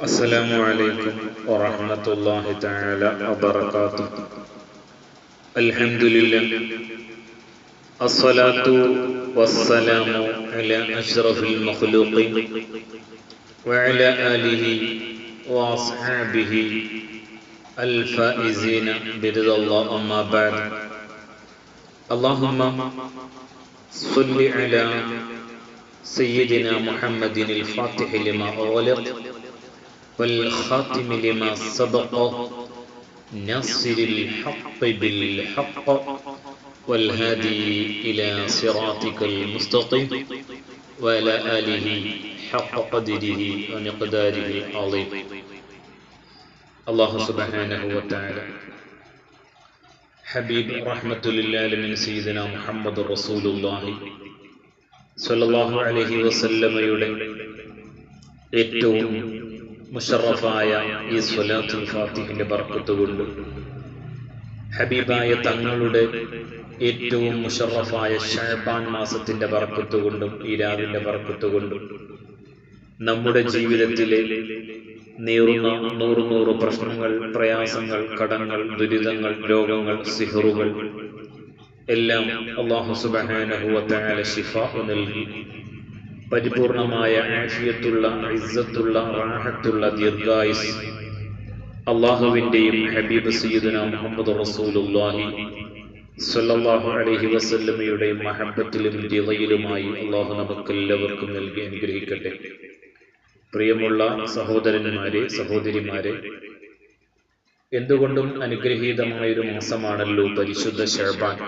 السلام عليكم ورحمة الله تعالى وبركاته. الحمد لله، الصلاة والسلام على أشرف المخلوقين وعلى آله وأصحابه الفائزين برضا الله. أما بعد، اللهم صل على سيدنا محمد الفاتح لما أغلق والخاتم لما سبق ناصر الحق بالحق والهادي إلى صراطك المستقيم وعلى آله حق قدره ومقداره العظيم. الله سبحانه وتعالى حبيب رحمة للعالمين سيدنا محمد رسول الله സ്വല്ലല്ലാഹു അലൈഹി വസല്ലമയുടെ ഏറ്റവും മുശറഫായ ഈ സ്വലാത്തുൽ ഫാത്തിഹിന്റെ ബർക്കത്ത് കൊണ്ട്, ഹബീബായ തങ്ങളുടെ ഏറ്റവും മുശറഫായ ശഅബാൻ മാസത്തിന്റെ ബർക്കത്ത് കൊണ്ടും ഈ രാവിന്റെ ബർക്കത്ത് കൊണ്ടും നമ്മുടെ ജീവിതത്തിലെ നേറുന്ന നൂറ് പ്രശ്നങ്ങൾ, പ്രയാസങ്ങൾ, കടങ്ങൾ, ദുരിതങ്ങൾ, രോഗങ്ങൾ, സിഹറുകൾ എല്ലാം അല്ലാഹു സുബ്ഹാനഹു വ തആല ശിഫാഉ നൽകി പരിപൂർണമായ ആഫിയത്തുള്ള, ഇസ്സത്തുള്ള, റാഹത്തുള്ള ദീർഘായുസ് അല്ലാഹുവിന്റെയും ഹബീബ് സയ്യിദുനാ മുഹമ്മദ് റസൂലുള്ളാഹി സ്വല്ലല്ലാഹു അലൈഹി വസല്ലമയുടെയും മഹബ്ബത്തിലും റിളയിലുമായി അല്ലാഹു നമുക്കെല്ലാവർക്കും നൽകി അനുഗ്രഹിക്കട്ടെ. പ്രിയമുള്ള സഹോദരന്മാരെ, സഹോദരിമാരെ, എന്തുകൊണ്ടും അനുഗ്രഹീതമായൊരു മാസമാണല്ലോ പരിശുദ്ധ ശഅബാൻ.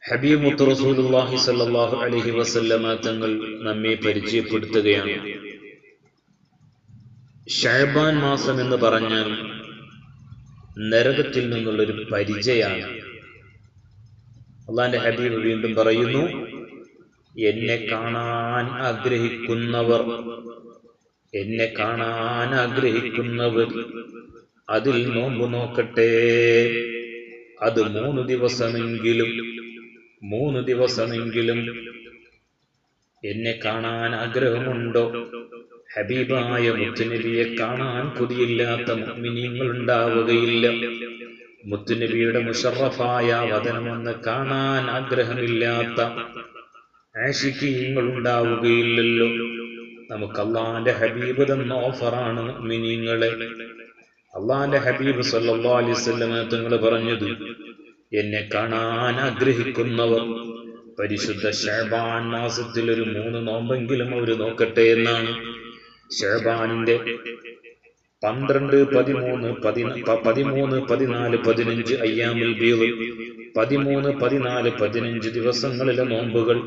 ഹബീബ് മുത്ത് റസൂലുള്ളാഹി സ്വല്ലല്ലാഹു അലൈഹി വസല്ലമ തങ്ങൾ നമ്മെ പരിചയപ്പെടുത്തുകയാണ്. ശഅബാൻ മാസം എന്ന് പറഞ്ഞാൽ നരകത്തിൽ നിന്നുള്ളൊരു പരിചയാണ്. അള്ളാന്റെ ഹബീബ് വീണ്ടും പറയുന്നു, എന്നെ കാണാൻ ആഗ്രഹിക്കുന്നവർ അതിൽ നോമ്പ് നോക്കട്ടെ. അത് 3 ദിവസമെങ്കിലും എന്നെ കാണാൻ ആഗ്രഹമുണ്ടോ? ഹബീബായ മുത്തുനബിയെ കാണാൻ കൊതിയില്ലാത്ത മുഅ്മിനീങ്ങൾ ഉണ്ടാവുകയില്ല. മുത്തുനബിയുടെ മുശറഫായ വദനമൊന്ന് കാണാൻ ആഗ്രഹമില്ലാത്ത ആശിഖീങ്ങൾ ഉണ്ടാവുകയില്ലല്ലോ. നമുക്ക് അള്ളാന്റെ ഹബീബ് തന്ന ഓഫറാണ് മുഅ്മിനീങ്ങളെ. അള്ളാന്റെ ഹബീബ് സല്ലല്ലാഹു അലൈഹി വസല്ലം തങ്ങൾ പറഞ്ഞത്, എന്നെ കാണാൻ ആഗ്രഹിക്കുന്നവർ പരിശുദ്ധ ശഅബാൻ മാസത്തിൽ ഒരു 3 നോമ്പെങ്കിലും അവർ നോക്കട്ടെ എന്നാണ്. ശഅബാനിന്റെ 12, 13, 14, 15 അയ്യാമുൽ ബീദ്, 13, 14, 15 ദിവസങ്ങളിലെ നോമ്പുകൾ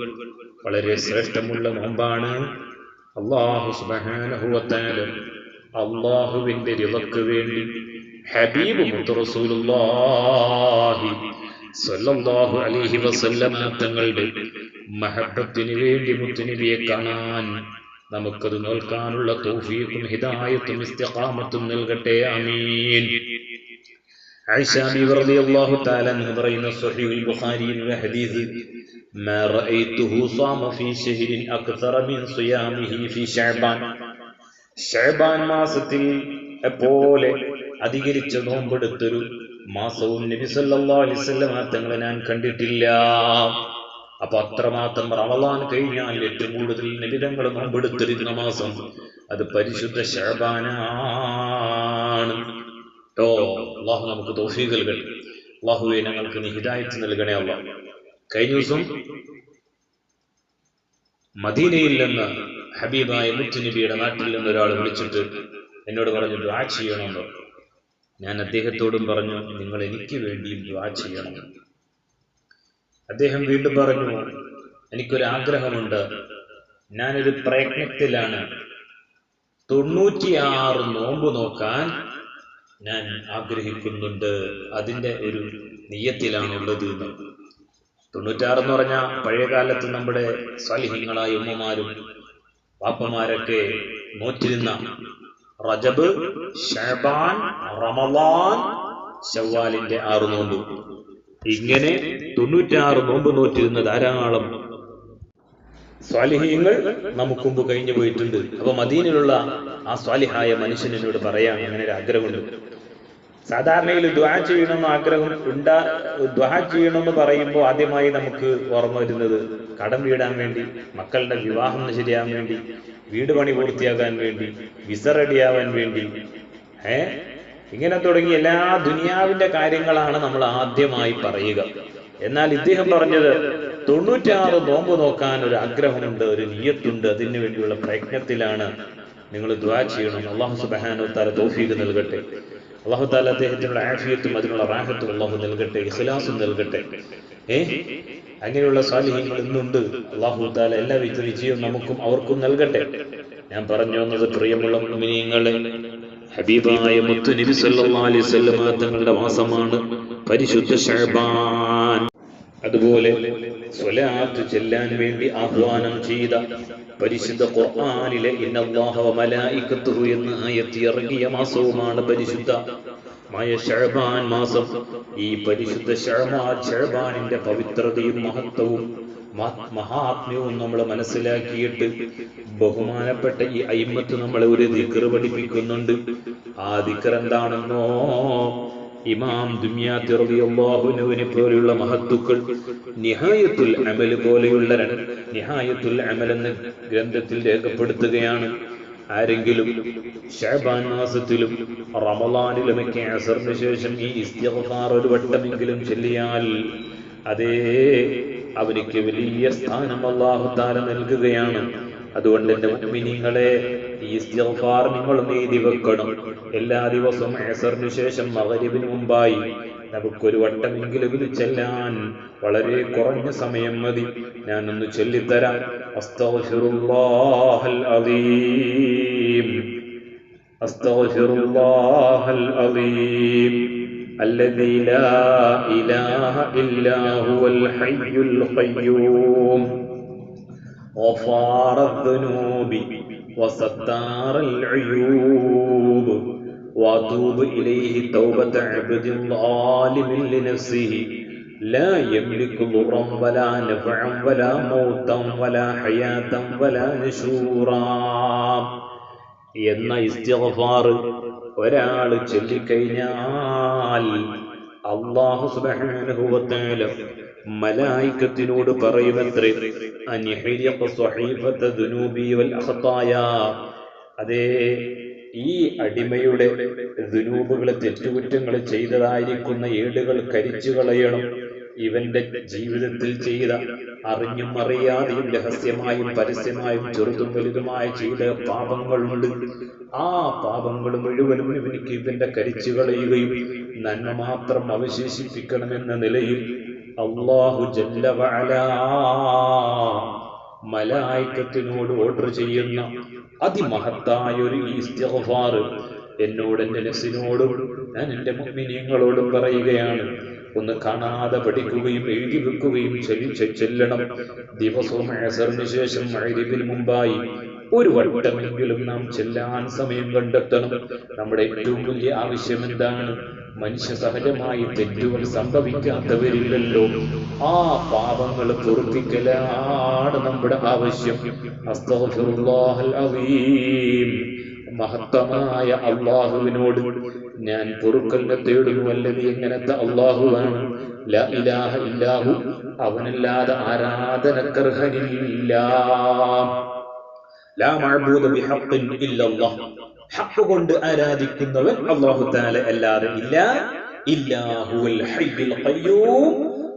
വളരെ ശ്രേഷ്ഠമുള്ള നോമ്പാണ്. അല്ലാഹു സുബ്ഹാനഹു വ തആല അല്ലാഹുവിന്റെ റിളക്ക് വേണ്ടി ഹബീബ് മുത്ത് റസൂലുള്ളാഹി സ്വല്ലല്ലാഹു അലൈഹി വസല്ലം തങ്ങളുടെ മഹബ്ബത്തിന് വേണ്ടി മുത്തുനബിയെ കാണാൻ നമുക്കത് നോൽക്കാനുള്ള തൗഫീഖും ഹിദായത്തും ഇസ്തിഖാമത്തും നൽകട്ടെ. ആമീൻ. ആയിഷ ബിബി റളിയല്ലാഹു തആല അൻഹ പറയുന്ന സ്വഹീഹുൽ ബുഖാരിയിലെ ഹദീസ്, മാ റഅയ്തുഹു സാമ ഫീ ശഹ്രിൻ അക്സറ മിൻ സിയാമിഹി ഫീ ശഅബാൻ. ശഅബാൻ മാസത്തിൽ പോലെ അധികരിച്ച നോമ്പെടുത്തൊരു മാസവും നബി സല്ലല്ലാഹു അലൈഹി വസല്ലം തങ്ങളെ ഞാൻ കണ്ടിട്ടില്ല. അപ്പൊ അത്രമാത്രം റമളാൻ കഴിഞ്ഞാൽ ഏറ്റവും കൂടുതൽ നബി തങ്ങൾ നോമ്പെടുത്തിരുന്ന മാസം അത് പരിശുദ്ധ ശഅബാനാണ്. അല്ലാഹു നമുക്ക് തൗഫീഖ് നൽകട്ടെ. അല്ലാഹുവേ, ഞങ്ങൾക്ക് നീ ഹിദായത്ത് നൽകണേ അല്ലാഹ്. കഴിഞ്ഞ ദിവസം മദീനയിൽ നിന്ന് ഹബീബായ മുത്തുനബിയുടെ നാട്ടിൽ നിന്ന് ഒരാൾ വിളിച്ചിട്ട് എന്നോട് പറഞ്ഞു, ദുആ ചെയ്യണമെന്ന്. ഞാൻ അദ്ദേഹത്തോടും പറഞ്ഞു, നിങ്ങൾ എനിക്ക് വേണ്ടിയും ദുആ ചെയ്യണം. അദ്ദേഹം വീണ്ടും പറഞ്ഞു, എനിക്കൊരാഗ്രഹമുണ്ട്, ഞാനൊരു പ്രയത്നത്തിലാണ്, 96 നോമ്പ് നോക്കാൻ ഞാൻ ആഗ്രഹിക്കുന്നുണ്ട്, അതിന്റെ ഒരു നിയ്യത്തിലാണുള്ളത്. 96 എന്ന് പറഞ്ഞാൽ പഴയ കാലത്ത് നമ്മുടെ സ്വാലിഹീങ്ങളായ ഉമ്മമാരും വാപ്പമാരൊക്കെ നോറ്റിരുന്ന റജബ്, ശഅബാൻ, റമളാൻ, ശവ്വാലിന്റെ 6 നോമ്പ്, ഇങ്ങനെ 96 നോമ്പ് നോറ്റിരുന്ന ധാരാളം സ്വാലിഹീങ്ങൾ നമുക്ക് മുമ്പ് കഴിഞ്ഞു പോയിട്ടുണ്ട്. അപ്പൊ മദീനയിലുള്ള ആ സ്വാലിഹായ മനുഷ്യൻ എന്നോട് പറയാൻ അങ്ങനെ ഒരു ആഗ്രഹമുണ്ട്. സാധാരണയിൽ ദുആ ചെയ്യണമെന്ന് ആഗ്രഹം ദുആ ചെയ്യണമെന്ന് പറയുമ്പോൾ ആദ്യമായി നമുക്ക് ഓർമ്മ വരുന്നത് കടം വീടാൻ വേണ്ടി, മക്കളുടെ വിവാഹം ശരിയാകാൻ വേണ്ടി, വീട് പണി പൂർത്തിയാകാൻ വേണ്ടി, വിസ റെഡിയാവാൻ വേണ്ടി, ഇങ്ങനെ തുടങ്ങി എല്ലാ ദുനിയാവിന്റെ കാര്യങ്ങളാണ് നമ്മൾ ആദ്യമായി പറയുക. എന്നാൽ ഇദ്ദേഹം പറഞ്ഞത് 96 നോമ്പ് നോക്കാൻ ഒരു ആഗ്രഹമുണ്ട്, ഒരു നിയ്യത്തുണ്ട്, അതിനു വേണ്ടിയുള്ള പ്രയത്നത്തിലാണ്. നിങ്ങൾ ദുആ ചെയ്യണം. അല്ലാഹു സുബ്ഹാനഹു വ തആല തൗഫീഖ് നൽകട്ടെ. അല്ലാഹു തആല അദ്ദേഹത്തിനുള്ള ആഫിയത്തും അതിനുള്ള റാഹത്തും അല്ലാഹു നൽകട്ടെ, ഇഖ്ലാസും നൽകട്ടെ. അങ്ങനെയുള്ള സാലിഹീങ്ങൾ ഇന്നുണ്ട്. അല്ലാഹു തആല എല്ലാ വിജയവും നമുക്കും അവർക്കും നൽകട്ടെ. ഞാൻ പറഞ്ഞു വന്നത്, പ്രിയമുള്ള മുഅ്മിനീങ്ങളെ, ഹബീബായ മുത്തു നബി സല്ലല്ലാഹു അലൈഹി വസല്ലം തങ്ങളുടെ മാസമാണ് പരിശുദ്ധ ശഅബാൻ. അതുപോലെ സ്വലാത്ത് ചെല്ലാൻ വേണ്ടി ആഹ്വാനം ചെയ്ത പരിശുദ്ധ ഖുർആനിലെ ഇന്നല്ലാഹ വ മലായികത്തുഹു എന്ന ആയത്ത് ഇറങ്ങിയ മാസവുമാണ് പരിശുദ്ധമായ ശഅബാൻ മാസം. ഈ പരിശുദ്ധ ശഅബാനിന്റെ പവിത്രതയും മഹത്വവും മഹാത്മ്യവും നമ്മൾ മനസ്സിലാക്കിയിട്ട് ബഹുമാനപ്പെട്ട ഈ അയിമ്മത്ത് നമ്മളെ ഒരു ദിക്ർ പഠിപ്പിക്കുന്നുണ്ട്. ആ ദിക്ർ എന്താണെന്നോ, ഇമാം ദുനിയാത്തി റളിയല്ലാഹു അൻഹുവിനെ പോലെയുള്ള മഹത്തുക്കൾ നിഹായത്തുൽ അമൽ പോലെയുള്ള നിഹായത്തുൽ അമൽ എന്ന ഗ്രന്ഥത്തിൽ രേഖപ്പെടുത്തുകയാണ്. ആരെങ്കിലും ശഅബാൻ മാസത്തിലും റമളാനിലുമൊക്കെ അസറിന് ശേഷം ഈ ഇസ്തിഗ്ഫാർ ഒരു വട്ടമെങ്കിലും ചൊല്ലിയാൽ അതേ അവർക്ക് വലിയ സ്ഥാനം അല്ലാഹു തആല നൽകുകയാണ്. അതുകൊണ്ട് എൻ്റെ മുഅ്മിനീങ്ങളെ, ഈ ഇസ്തിഗ്ഫാർ നിങ്ങളും എഴുതി വെക്കണം. എല്ലാ ദിവസവും അസറിന് ശേഷം മഗ്‌രിബിന് മുമ്പായി നമുക്കൊരു വട്ടമെങ്കിലും ഇത് ചെല്ലാൻ വളരെ കുറഞ്ഞ സമയം മതി. ഞാനൊന്ന് ചൊല്ലിത്തരാം. അസ്തഗ്ഫിറുല്ലാഹൽ അദീം, അസ്തഗ്ഫിറുല്ലാഹൽ അദീം الذي لا إله إلا هو الحي القيوم غفار الذنوب وستار العيوب وأتوب إليه توبة عبد ظالم لنفسه لا يملك ضرا ولا نفعا ولا موتا ولا حياة ولا نشورا. എന്ന ഇസ്തിഗ്ഫാർ ഒരാൾ ചൊല്ലിക്കഴിഞ്ഞാൽ അല്ലാഹു സുബ്ഹാനഹു വ തആല മലായികത്തിനോട് പറയുമത്രേ, അൻഹിരിഖ സ്വഹീഫത ദുനൂബി വൽ അഖ്തായാ. അതേ, ഈ അടിമയുടെ ദുനൂബുകളെ, തെറ്റുകുറ്റങ്ങൾ ചെയ്തതായിരിക്കുന്ന ഏടുകൾ കരിച്ചു കളയണം. ഇവന്റെ ജീവിതത്തിൽ ചെയ്ത അറിഞ്ഞും അറിയാതെയും രഹസ്യമായും പരസ്യമായും ചെറുതും വലുതുമായ ചെയ്ത പാപങ്ങളുണ്ട്. ആ പാപങ്ങൾ മുഴുവനും ഇവനിക്ക് ഇവന്റെ കരിച്ചു കളയുകയും നന്മ മാത്രം അവശേഷിപ്പിക്കണമെന്ന നിലയിൽ അല്ലാഹു ജല്ല വഅലാ മലായികത്തിനോട് ഓർഡർ ചെയ്യുന്ന അതിമഹത്തായ ഒരു ഇസ്തിഗ്ഫാർ എന്നോട്, എൻ്റെ നഫ്സിനോടും ഞാൻ എൻ്റെ മുഅ്മിനീങ്ങളോടും പറയുകയാണ്. ഒന്ന് കാണാതെ പഠിക്കുകയും എഴുതി വെക്കുകയും ചെല്ലണം. ദിവസവും അസറിന് ശേഷം മഗ്‌രിബിന് മുമ്പായി ഒരു വട്ടമെങ്കിലും നാം ചെല്ലാൻ സമയം കണ്ടെത്തണം. നമ്മുടെ ഏറ്റവും വലിയ ആവശ്യം എന്താണ്? മനുഷ്യ സഹജമായി തെറ്റുകൾ സംഭവിക്കാത്തവരില്ലല്ലോ. ആ പാപങ്ങൾ പൊറുപ്പിക്കലാണ് നമ്മുടെ ആവശ്യം. അസ്തഗ്ഫിറുല്ലാഹൽ അദീം, മഹത്തമായ അല്ലാഹുവിനോട് ഞാൻ പൊറുക്കലിനെ തേടുന്നു. അല്ലതി, എങ്ങനത്തെ അല്ലാഹുവാണ്? ലാ ഇലാഹ ഇല്ലാഹു, അവനല്ലാതെ ആരാധനക്കർഹനില്ല. ലാ മഅബൂദ ബിഹഖ്ഖിൻ ഇല്ലല്ലാഹ്, ഹഖ് കൊണ്ട് ആരാധിക്കുന്നവൻ അല്ലാഹു തആല അല്ലാതെ ഇല്ല. ഇല്ലാഹുൽ ഹയ്യുൽ ഖയ്യൂം,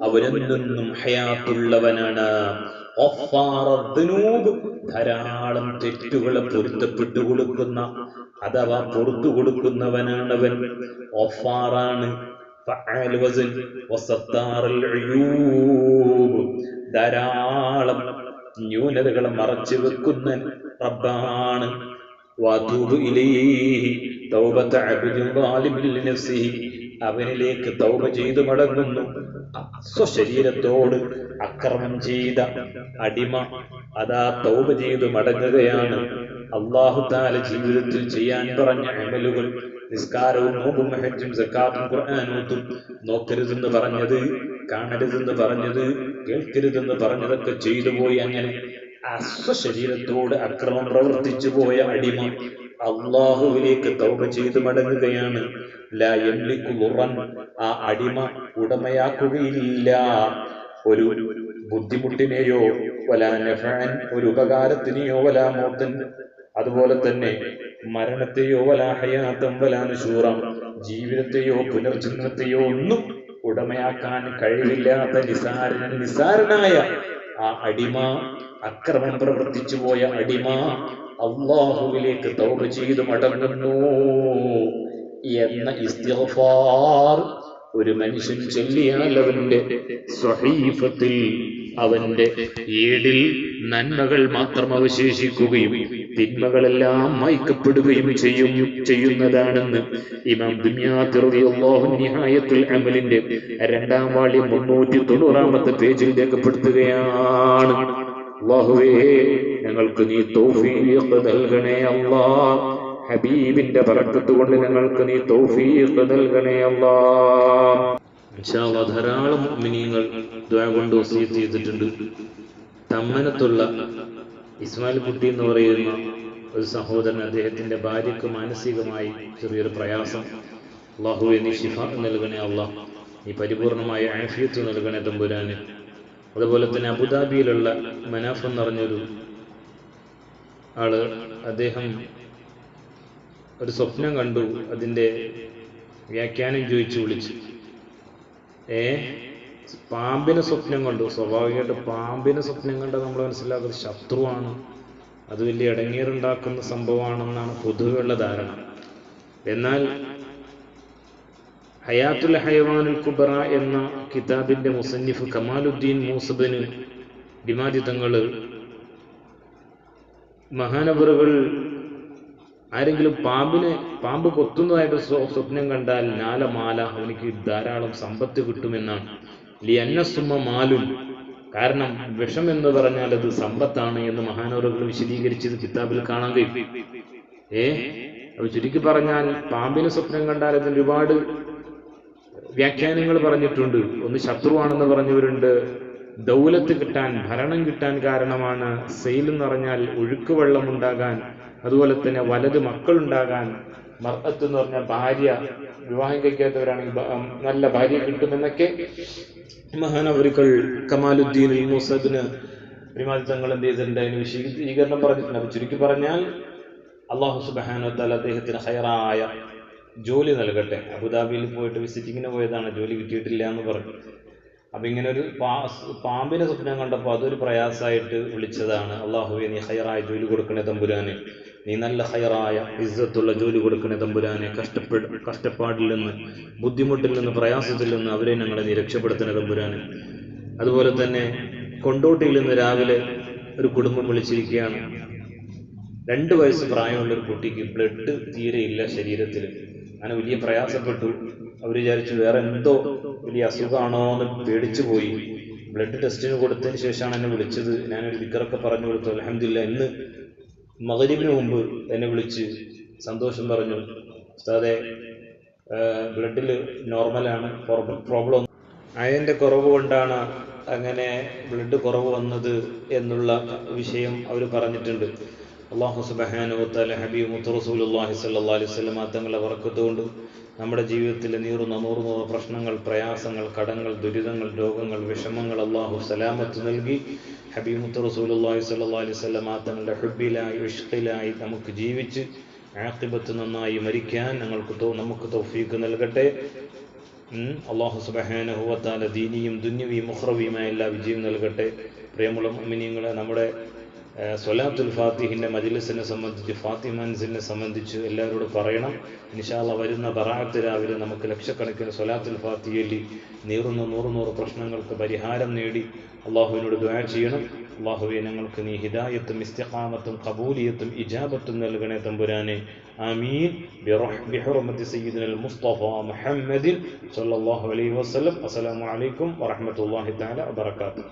അവനെന്നും ഹയാത്തുള്ളവനാണ്. ധാരാളം തെറ്റുകളെ പൊരുത്തപ്പെട്ടു കൊടുക്കുന്ന, അഥവാ പുറത്തു കൊടുക്കുന്നവനാണവൻ. ഒഫാറാണ്. ധാരാളം ന്യൂനതകളെ മറച്ചു വെക്കുന്ന റബ്ബാണ്. അവനിലേക്ക് തൗബ ചെയ്തു മടങ്ങുന്നു. സ്വശരീരത്തോട് അക്രമം ചെയ്ത അടിമ അതാ തൗബ ചെയ്തു മടങ്ങുകയാണ്. അല്ലാഹു തആല ജീവിതത്തിൽ ചെയ്യാൻ പറഞ്ഞ അമലുകൾ, നിസ്കാരവും നോമ്പും ഹജ്ജും സക്കാത്തും ഖുർആനോത്തും, നോക്കരുതെന്ന് പറഞ്ഞത്, കാണരുതെന്ന് പറഞ്ഞത്, കേൾക്കരുതെന്ന് പറഞ്ഞതൊക്കെ ചെയ്തു പോയി. അങ്ങനെ അശ്വശരീരത്തോട് അക്രമം പ്രവർത്തിച്ചു പോയ അടിമ അള്ളാഹുവിലേക്ക് തൗബ ചെയ്ത് മടങ്ങുകയാണ്. ലാ യംലികു ദുറൻ, ആ അടിമ ഉടമയാക്കുകയില്ല ഒരു ബുദ്ധിമുട്ടിനെയോ വലാ നഫഅൻ, ഒരു ഉപകാരത്തിനെയോ വലാ മൗതൻ, അതുപോലെ തന്നെ മരണത്തെയോ വലാ ഹയാതൻ വലാ നുശൂറ, ജീവിതത്തെയോ പുനർജന്മത്തെയോ ഒന്നും ഉടമയാക്കാൻ കഴിവില്ലാത്ത നിസാരനായ ആ അടിമ, അക്രമം പ്രവർത്തിച്ചു പോയ അടിമ അള്ളാഹുവിലേക്ക് തൗബ ചെയ്ത് മടങ്ങുന്നു എന്ന ഇസ്തിഗ്ഫാർ ഒരു മനുഷ്യൻ ചൊല്ലിയാൽ അവന്റെ സ്വഹീഫത്തിൽ, അവന്റെ ഏടിൽ നന്മകൾ മാത്രം അവശേഷിക്കുകയും തിന്മകളെല്ലാം മായ്ക്കപ്പെടുകയും ചെയ്യുന്നതാണെന്ന് ഇമാം ദുനിയാത്തി റളിയല്ലാഹു നിഹായത്തുൽ അമലിന്റെ 2-ാം വാള്യം 390-ാമത്തെ പേജിൽ രേഖപ്പെടുത്തുകയാണ്. അല്ലാഹുവേ, ഞങ്ങൾക്ക് നീ തൗഫീഖ് നൽകണേ അല്ലാഹ്. ഹബീബിന്റെ ബറക്കത്ത് കൊണ്ട് ഞങ്ങൾക്ക് നീ തൗഫീഖ് നൽകണേ അല്ലാഹ്. ഇൻഷാ അല്ലാഹ് ധാരാളം മുഅ്മിനീങ്ങൾ ദുആ കൊണ്ട് വസിയത്ത് ചെയ്തിട്ടുണ്ട്. തമ്മനത്തുള്ള ഇസ്മായിൽ കുട്ടി എന്ന് പറയുന്ന ഒരു സഹോദരൻ, അദ്ദേഹത്തിന്റെ ഭാര്യയ്ക്ക് മാനസികമായി ചെറിയൊരു പ്രയാസം. അല്ലാഹുവേ, നീ ശിഫ നൽകണേ അല്ലാഹ്, നീ പരിപൂർണമായ ആഫിയത്ത് നൽകണേ തമ്പുരാന്. അതുപോലെ തന്നെ അബുദാബിയിലുള്ള മനാഫ് എന്ന് പറഞ്ഞൊരു ആള്, അദ്ദേഹം ഒരു സ്വപ്നം കണ്ടു. അതിന്റെ വ്യാഖ്യാനം ചോദിച്ചു വിളിച്ചു. പാമ്പിനെ സ്വപ്നം കണ്ടു. സ്വാഭാവികമായിട്ട് പാമ്പിനെ സ്വപ്നം കണ്ട നമ്മൾ മനസ്സിലാക്കുന്നത് ശത്രുവാണ്, അത് വലിയ ഇടങ്ങേറുണ്ടാക്കുന്ന സംഭവമാണെന്നാണ് പൊതുവെയുള്ള ധാരണ. എന്നാൽ ഹയാത്തുൽ ഹയവാനുൽ കുബ്ര എന്ന കിതാബിന്റെ മുസന്നിഫ് കമാലുദ്ദീൻ മൂസബിന് ഡിമാദി തങ്ങള്, മഹാനവറുകൾ ആരെങ്കിലും പാമ്പ് കൊത്തുന്നതായിട്ട് സ്വപ്നം കണ്ടാൽ നാലമാല, അവനിക്ക് ധാരാളം സമ്പത്ത് കിട്ടുമെന്നാണ്. ലിയന്നസുമ്മ മാലുൻ, കാരണം വിഷം എന്ന് പറഞ്ഞാൽ അത് സമ്പത്താണ് എന്ന് മഹാനവറുകൾ വിശദീകരിച്ചത് കിതാബിൽ കാണാൻ കഴിയും. അപ്പൊ ചുരുക്കി പറഞ്ഞാൽ പാമ്പിന് സ്വപ്നം കണ്ടാൽ അതിന് ഒരുപാട് വ്യാഖ്യാനങ്ങൾ പറഞ്ഞിട്ടുണ്ട്. ഒന്ന് ശത്രുവാണെന്ന് പറഞ്ഞവരുണ്ട്, ദൗലത്ത് കിട്ടാൻ, ഭരണം കിട്ടാൻ കാരണമാണ്. സെയിൽ എന്ന് പറഞ്ഞാൽ ഒഴുക്ക് വെള്ളം ഉണ്ടാകാൻ, അതുപോലെ തന്നെ വലത് മക്കളുണ്ടാകാൻ, മർഅത്ത് എന്ന് പറഞ്ഞാൽ ഭാര്യ, വിവാഹം കഴിക്കാത്തവരാണെങ്കിൽ നല്ല ഭാര്യ കിട്ടുമെന്നൊക്കെ മഹാനവറുകൾ കമാലുദ്ദീൻ മൂസബിന് തങ്ങൾ എന്ത് ചെയ്തിട്ടുണ്ട്, അതിന് വിശദീകരണം പറഞ്ഞിട്ടുണ്ട്. അപ്പൊ ചുരുക്കി പറഞ്ഞാൽ അല്ലാഹു സുബ്ഹാനഹു വ തആല അദ്ദേഹത്തിന് ഖൈറായ ജോലി നൽകട്ടെ. അബുദാബിയിൽ പോയിട്ട് വിസിറ്റിങ്ങിന് പോയതാണ്, ജോലി കിട്ടിയിട്ടില്ല എന്ന് പറഞ്ഞു. അപ്പൊ ഇങ്ങനെ ഒരു പാമ്പിനെ സ്വപ്നം കണ്ടപ്പോൾ അതൊരു പ്രയാസമായിട്ട് വിളിച്ചതാണ്. അല്ലാഹുവേ, നീ ഖൈറായ ജോലി കൊടുക്കണേ തമ്പുരാനെ, നീ നല്ല ഖൈറായ ഇസ്സത്തുള്ള ജോലി കൊടുക്കണേ തമ്പുരാനെ, കഷ്ടപ്പാടിൽ നിന്ന്, ബുദ്ധിമുട്ടിൽ നിന്ന്, പ്രയാസത്തിൽ നിന്ന് അവരെ ഞങ്ങളെ നീ രക്ഷപ്പെടുത്തണേ തമ്പുരാനെ. അതുപോലെ തന്നെ കൊണ്ടോട്ടിയിൽ നിന്ന് രാവിലെ ഒരു കുടുംബം വിളിച്ചിരിക്കുകയാണ്. 2 വയസ്സ് പ്രായമുള്ള ഒരു കുട്ടിക്ക് ബ്ലഡ് തീരെയില്ല ശരീരത്തിൽ. അങ്ങനെ വലിയ പ്രയാസപ്പെട്ടു. അവർ വിചാരിച്ചു വേറെ എന്തോ വലിയ അസുഖമാണോ എന്ന് പേടിച്ചു പോയി. ബ്ലഡ് ടെസ്റ്റിന് കൊടുത്തതിന് ശേഷമാണ് എന്നെ വിളിച്ചത്. ഞാനൊരു ദിക്റൊക്കെ പറഞ്ഞു കൊടുത്തു. അൽഹംദുലില്ലാഹ് ഇന്ന് മഗ്‌രിബിന് മുമ്പ് എന്നെ വിളിച്ച് സന്തോഷം പറഞ്ഞു, ഉസ്താദേ ബ്ലഡിൽ നോർമലാണ്, പ്രോബ്ലം അയന്റെ കുറവ് കൊണ്ടാണ് അങ്ങനെ ബ്ലഡ് കുറവ് വന്നത് എന്നുള്ള വിഷയം അവർ പറഞ്ഞിട്ടുണ്ട്. അല്ലാഹു സുബ്ഹാനഹു വ തആല ഹബീബ് മുത്ത് റസൂലുള്ളാഹി സ്വല്ലല്ലാഹു അലൈഹി വസല്ലം തങ്ങളെ ബറക്കത്തുകൊണ്ട് നമ്മുടെ ജീവിതത്തിലെ നൂറ് പ്രശ്നങ്ങൾ, പ്രയാസങ്ങൾ, കടങ്ങൾ, ദുരിതങ്ങൾ, രോഗങ്ങൾ, വിഷമങ്ങൾ അല്ലാഹു സലാമത്ത് നൽകി ഹബീബ് മുത്ത് റസൂലുള്ളാഹി സ്വല്ലല്ലാഹു അലൈഹി വസല്ലം തങ്ങളുടെ ഹുബ്ബിലായി, ഇഷ്ഖിലായി നമുക്ക് ജീവിച്ച് ആഖിബത്ത് നന്നായി മരിക്കാൻ നമുക്ക് തൗഫീഖ് നൽകട്ടെ. അല്ലാഹു സുബ്ഹാനഹു വ തആല ദീനിയും ദുന്യവിയും ഉഖ്റവിയുമായ എല്ലാ വിജയം നൽകട്ടെ. പ്രിയമുള്ള മുഅ്മിനീങ്ങളെ, നമ്മുടെ സ്വലാത്തുൽ ഫാത്തിഹിന്റെ മജ്ലിസിനെ സംബന്ധിച്ച്, ഫാത്തിമൻസിനെ സംബന്ധിച്ച് എല്ലാവരോടും പറയണം. ഇൻഷാ അല്ലാഹ് വരുന്ന ബറാഅത്ത് രാവിലെ നമുക്ക് ലക്ഷക്കണക്കിന് സ്വലാത്തുൽ ഫാത്തിഹയിൽ നൂറ് പ്രശ്നങ്ങൾക്ക് പരിഹാരം നേടി അള്ളാഹുവിനോട് ദുആ ചെയ്യണം. അള്ളാഹുവെ, ഞങ്ങൾക്ക് നീ ഹിദായത്തും ഇസ്തിഖാമത്തും ഖബൂലിയത്തും ഇജാബത്തും നൽകണേ തമ്പുരാനെ. ആമീൻ. ബിഹുർമത്തി സയ്യിദിനൽ മുസ്തഫ മുഹമ്മദിൻ സ്വല്ലല്ലാഹു അലൈഹി വസല്ലം. അസ്സലാമു അലൈക്കും വറഹ്മത്തുള്ളാഹി തആല വബറകാതുഹു.